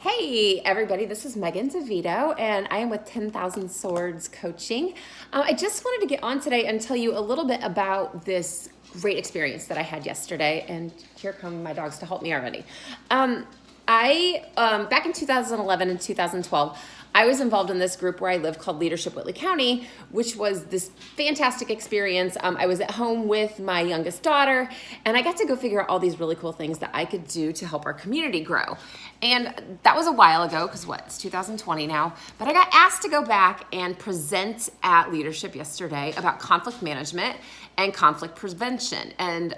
Hey everybody, this is Megan DeVito and I am with 10,000 Swords Coaching. I just wanted to get on today and tell you a little bit about this great experience that I had yesterday, and here come my dogs to help me already. Back in 2011 and 2012, I was involved in this group where I live called Leadership Whitley County, which was this fantastic experience. I was at home with my youngest daughter, and I got to go figure out all these really cool things that I could do to help our community grow. And that was a while ago, because it's 2020 now, but I got asked to go back and present at Leadership yesterday about conflict management and conflict prevention. And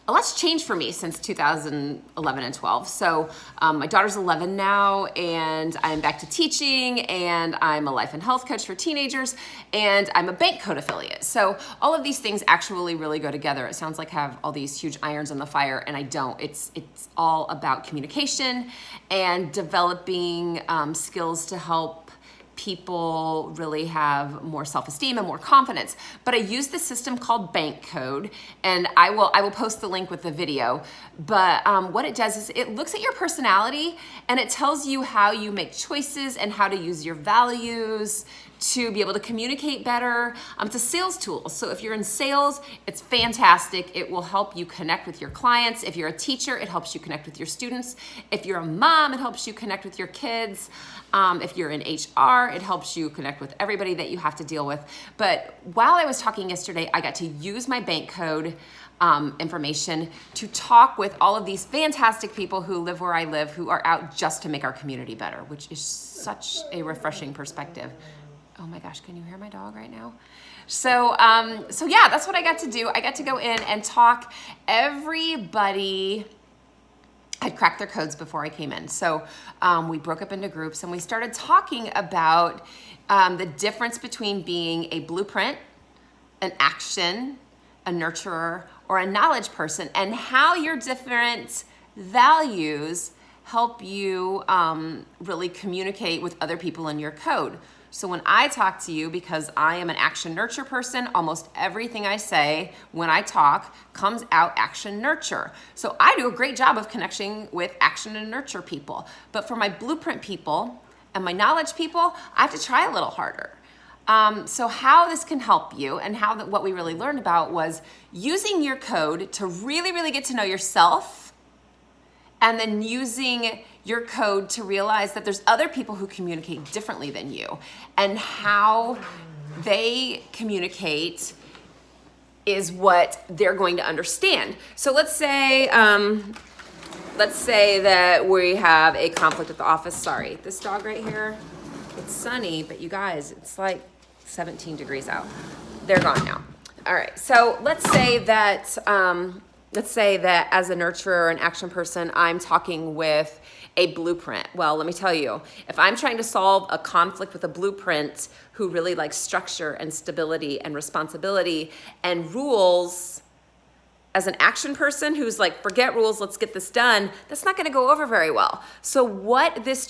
a lot's changed for me since 2011 and 12. So my daughter's 11 now, and I'm back to teaching, and I'm a life and health coach for teenagers, and I'm a bank code affiliate. So all of these things actually really go together. It sounds like I have all these huge irons in the fire, and I don't. It's all about communication and developing skills to help people really have more self-esteem and more confidence. But I use this system called Bank Code, and I will post the link with the video. But what it does is it looks at your personality, and it tells you how you make choices and how to use your values to be able to communicate better. It's a sales tool. So if you're in sales, it's fantastic. It will help you connect with your clients. If you're a teacher, it helps you connect with your students. If you're a mom, it helps you connect with your kids. If you're in HR, it helps you connect with everybody that you have to deal with. But while I was talking yesterday, I got to use my bank code information to talk with all of these fantastic people who live where I live, who are out just to make our community better, which is such a refreshing perspective. Oh my gosh, can you hear my dog right now? So yeah, that's what I got to do. I got to go in and talk. Everybody had cracked their codes before I came in. So we broke up into groups and we started talking about the difference between being a blueprint, an action, a nurturer, or a knowledge person, and how your different values help you really communicate with other people in your code. So when I talk to you, because I am an action nurture person, almost everything I say when I talk comes out action nurture. So I do a great job of connecting with action and nurture people. But for my blueprint people and my knowledge people, I have to try a little harder. So how this can help you, and what we really learned about was using your code to really, really get to know yourself, and then using your code to realize that there's other people who communicate differently than you, and how they communicate is what they're going to understand. So let's say that we have a conflict at the office. Sorry, this dog right here, it's sunny, but you guys, it's like 17 degrees out. They're gone now. All right, so let's say that as a nurturer or an action person, I'm talking with a blueprint. Well, let me tell you, if I'm trying to solve a conflict with a blueprint who really likes structure and stability and responsibility and rules, as an action person who's like, forget rules, let's get this done, that's not gonna go over very well. So what this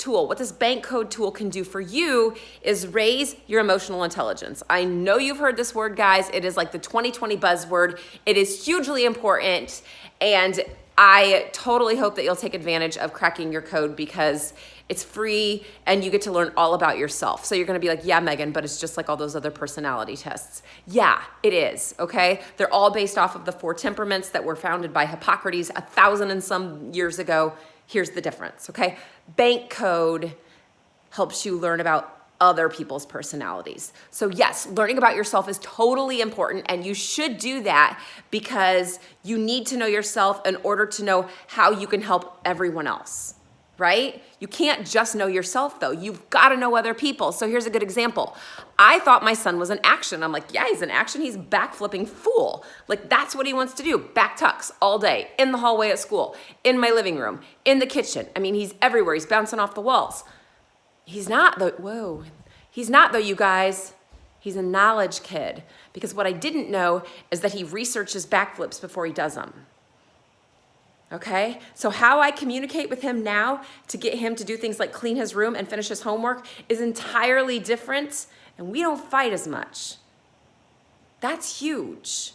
bank code tool can do for you is raise your emotional intelligence. I know you've heard this word, guys. It is like the 2020 buzzword. It is hugely important, and I totally hope that you'll take advantage of cracking your code, because it's free and you get to learn all about yourself. So you're gonna be like, yeah, Megan, but it's just like all those other personality tests. Yeah, it is, okay? They're all based off of the 4 temperaments that were founded by Hippocrates 1,000 and some years ago. Here's the difference, okay? Bank code helps you learn about other people's personalities. So yes, learning about yourself is totally important, and you should do that because you need to know yourself in order to know how you can help everyone else, right? You can't just know yourself though. You've got to know other people. So here's a good example. I thought my son was an action. I'm like, yeah, he's an action. He's backflipping fool. Like, that's what he wants to do. Back tucks all day, in the hallway at school, in my living room, in the kitchen. I mean, he's everywhere. He's bouncing off the walls. He's not though, whoa. He's not though, you guys. He's a knowledge kid, because what I didn't know is that he researches backflips before he does them. Okay, so how I communicate with him now to get him to do things like clean his room and finish his homework is entirely different, and we don't fight as much. That's huge.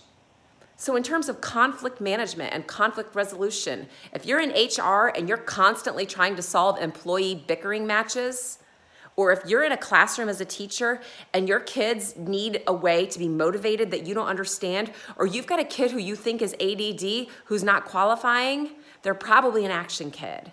So in terms of conflict management and conflict resolution, if you're in HR and you're constantly trying to solve employee bickering matches, or if you're in a classroom as a teacher and your kids need a way to be motivated that you don't understand, or you've got a kid who you think is ADD who's not qualifying, they're probably an action kid.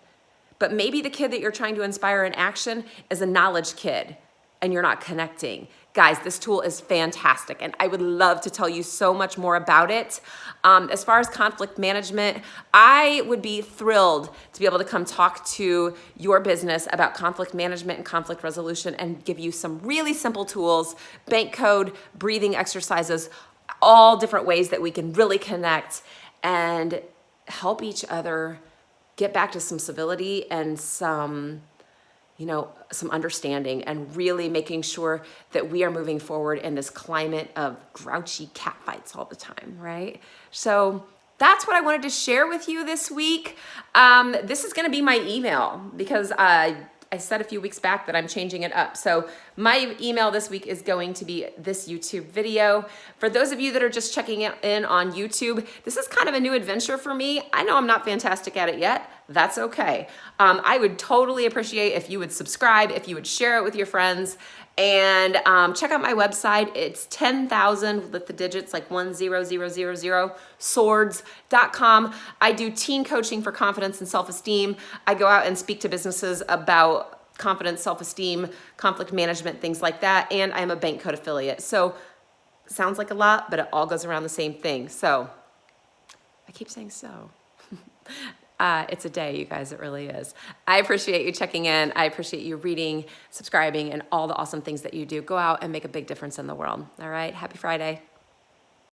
But maybe the kid that you're trying to inspire in action is a knowledge kid and you're not connecting. Guys, this tool is fantastic and I would love to tell you so much more about it. As far as conflict management, I would be thrilled to be able to come talk to your business about conflict management and conflict resolution and give you some really simple tools, bank code, breathing exercises, all different ways that we can really connect and help each other get back to some civility and some understanding and really making sure that we are moving forward in this climate of grouchy catfights all the time, right? So that's what I wanted to share with you this week. This is going to be my email because I said a few weeks back that I'm changing it up. So my email this week is going to be this YouTube video. For those of you that are just checking in on YouTube, this is kind of a new adventure for me. I know I'm not fantastic at it yet. That's okay. I would totally appreciate if you would subscribe, if you would share it with your friends, and check out my website. It's 10,000 with the digits like 10000 swords.com. I do teen coaching for confidence and self-esteem. I go out and speak to businesses about confidence, self-esteem, conflict management, things like that. And I'm a Bank Code affiliate. So sounds like a lot, but it all goes around the same thing. So I keep saying so. It's a day, you guys, it really is. I appreciate you checking in. I appreciate you reading, subscribing, and all the awesome things that you do. Go out and make a big difference in the world. All right, happy Friday.